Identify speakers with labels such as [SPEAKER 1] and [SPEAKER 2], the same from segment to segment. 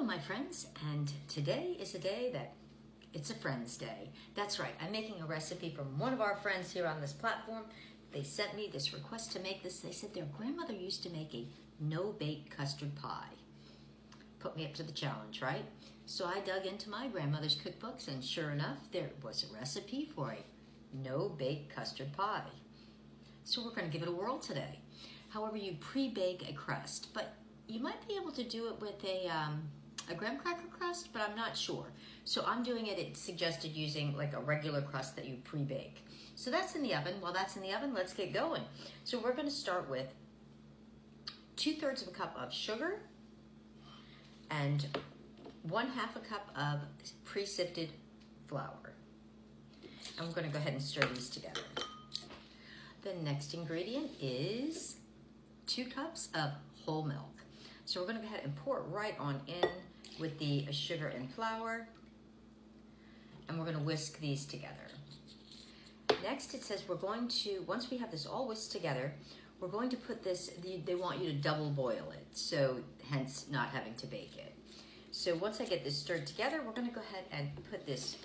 [SPEAKER 1] my friends, and today is a day that it's a friend's day. That's right, I'm making a recipe from one of our friends here on this platform. They sent me this request to make this. They said their grandmother used to make a no-bake custard pie. Put me up to the challenge, right? So I dug into my grandmother's cookbooks, and sure enough, there was a recipe for a no-bake custard pie. So we're going to give it a whirl today. However, you pre-bake a crust, but you might be able to do it with a graham cracker crust, but I'm not sure. So I'm doing it, it's suggested using like a regular crust that you pre-bake. So that's in the oven. While that's in the oven, let's get going. So we're going to start with 2/3 of a cup of sugar and 1/2 a cup of pre-sifted flour. And we're going to go ahead and stir these together. The next ingredient is 2 cups of whole milk. So we're going to go ahead and pour it right on in with the sugar and flour. And we're going to whisk these together. Next it says we're going to, once we have this all whisked together, we're going to put this, they want you to double boil it. So hence not having to bake it. So once I get this stirred together, we're going to go ahead and put this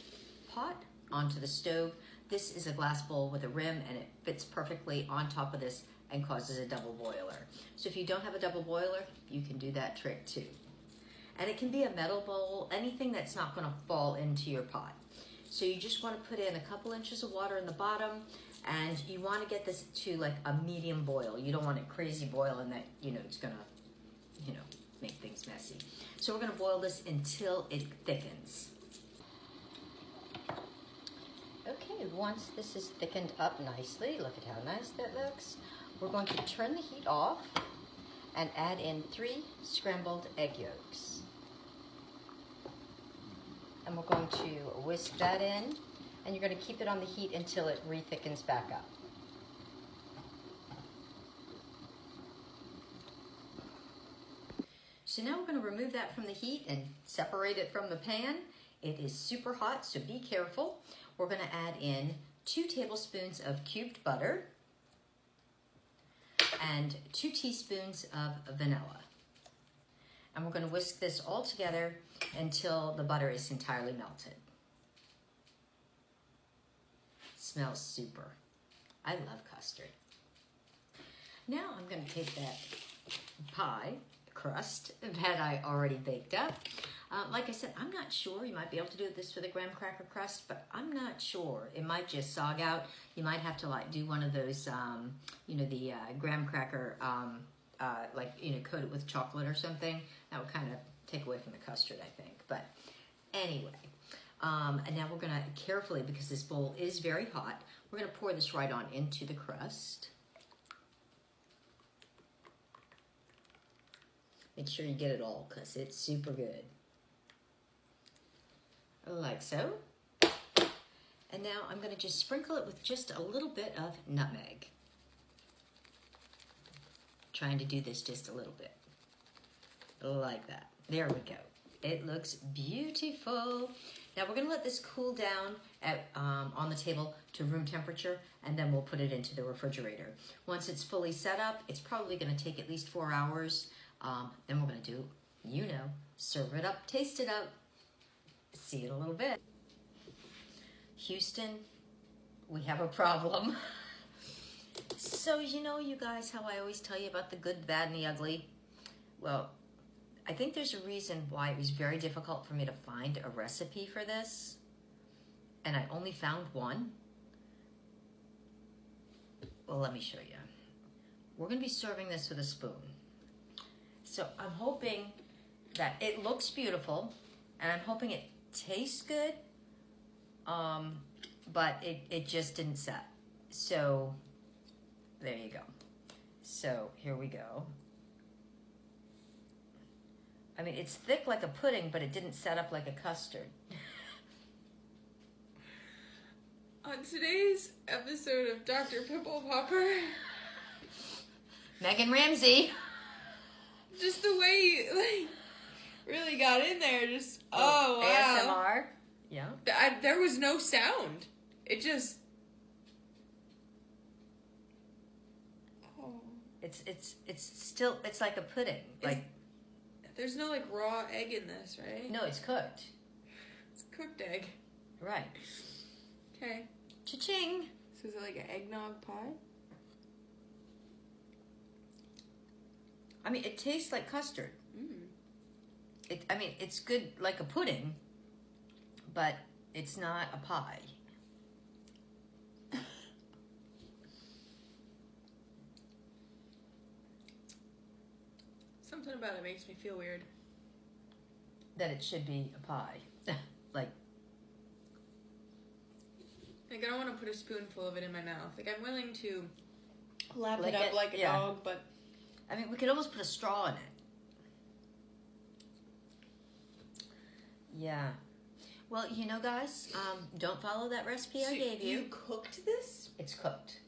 [SPEAKER 1] pot onto the stove. This is a glass bowl with a rim and it fits perfectly on top of this and causes a double boiler. So if you don't have a double boiler, you can do that trick too. And it can be a metal bowl, anything that's not going to fall into your pot. So you just want to put in a couple inches of water in the bottom, and you want to get this to like a medium boil. You don't want it crazy boiling that, it's going to, make things messy. So we're going to boil this until it thickens. Okay, once this is thickened up nicely, look at how nice that looks. We're going to turn the heat off and add in 3 scrambled egg yolks. And we're going to whisk that in, and you're going to keep it on the heat until it re-thickens back up. So now we're going to remove that from the heat and separate it from the pan. It is super hot, so be careful. We're going to add in 2 tablespoons of cubed butter and 2 teaspoons of vanilla. And we're going to whisk this all together until the butter is entirely melted. It smells super. I love custard. Now I'm going to take that pie crust that I already baked up. Like I said, I'm not sure. You might be able to do this with a graham cracker crust, but I'm not sure. It might just sog out. You might have to like do one of those, the graham cracker, coat it with chocolate or something. That would kind of take away from the custard, I think. But anyway, and now we're going to carefully, because this bowl is very hot, we're going to pour this right on into the crust. Make sure you get it all, because it's super good. Like so. And now I'm going to just sprinkle it with just a little bit of nutmeg. Trying to do this just a little bit. Like that. There we go. It looks beautiful. Now we're going to let this cool down on the table to room temperature, and then we'll put it into the refrigerator. Once it's fully set up, it's probably going to take at least 4 hours. Then we're going to do, serve it up, taste it up. See it a little bit. Houston, we have a problem. So you guys, how I always tell you about the good, the bad, and the ugly? Well, I think there's a reason why it was very difficult for me to find a recipe for this. And I only found one. Well, let me show you. We're going to be serving this with a spoon. So I'm hoping that it looks beautiful, and I'm hoping it tastes good, but it just didn't set. So there you go. So here we go. I mean, it's thick like a pudding, but it didn't set up like a custard.
[SPEAKER 2] On today's episode of Dr. Pimple Popper,
[SPEAKER 1] Megan Ramsey.
[SPEAKER 2] Just the way you really got in there, just wow.
[SPEAKER 1] ASMR. Yeah.
[SPEAKER 2] There was no sound. It just.
[SPEAKER 1] It's still, it's like a pudding. Like
[SPEAKER 2] There's no like raw egg in this, right?
[SPEAKER 1] No, it's cooked.
[SPEAKER 2] It's cooked egg.
[SPEAKER 1] Right.
[SPEAKER 2] Okay.
[SPEAKER 1] Cha-ching.
[SPEAKER 2] So is it like an eggnog pie?
[SPEAKER 1] I mean, it tastes like custard.
[SPEAKER 2] Mm.
[SPEAKER 1] I mean, it's good like a pudding, but it's not a pie.
[SPEAKER 2] Something about it makes me feel weird.
[SPEAKER 1] That it should be a pie. Like
[SPEAKER 2] I don't want to put a spoonful of it in my mouth. Like, I'm willing to lap
[SPEAKER 1] Lick
[SPEAKER 2] it up
[SPEAKER 1] it?
[SPEAKER 2] like a
[SPEAKER 1] Yeah.
[SPEAKER 2] dog, but...
[SPEAKER 1] I mean, we could almost put a straw in it. Yeah. Well, you know, guys, don't follow that recipe I gave you.
[SPEAKER 2] You cooked this?
[SPEAKER 1] It's cooked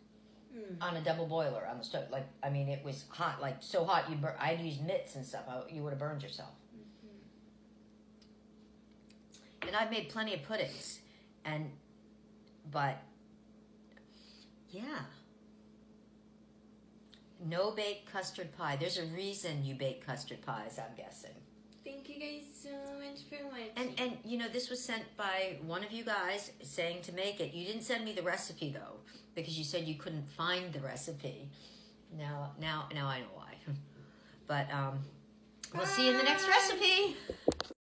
[SPEAKER 2] Mm.
[SPEAKER 1] on a double boiler on the stove. Like, I mean, it was hot, like so hot. I'd use mitts and stuff. You would have burned yourself.
[SPEAKER 2] Mm-hmm.
[SPEAKER 1] And I've made plenty of puddings, but yeah, no baked custard pie. There's a reason you bake custard pies, I'm guessing.
[SPEAKER 2] Thank you guys so much for watching.
[SPEAKER 1] And you know, this was sent by one of you guys saying to make it. You didn't send me the recipe though, because you said you couldn't find the recipe. Now I know why. But we'll see you in the next recipe.